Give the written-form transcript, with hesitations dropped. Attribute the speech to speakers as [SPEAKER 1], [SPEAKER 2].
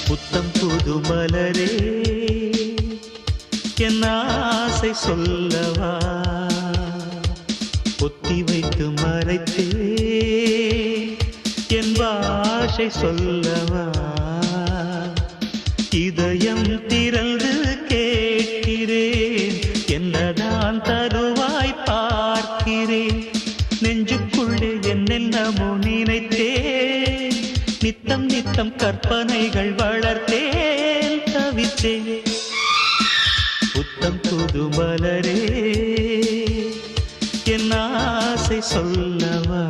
[SPEAKER 1] புத்தம் புது மலரே என் ஆசை சொல்லவா பொத்தி வைத்து மறைத்தே என் பாஷை சொல்லவா இதயம் திறந்து கேட்கிறேன் என்னதான் தருவாய் பார்க்கிறேன் நெஞ்சுக்குள்ளே என்னென்னமோ நினைத்தேன் நித்தம் நித்தம் கற்பனைகள் வளர்த்தேன் தவித்தேன் புத்தம் புது மலரே என் ஆசை சொல்லவா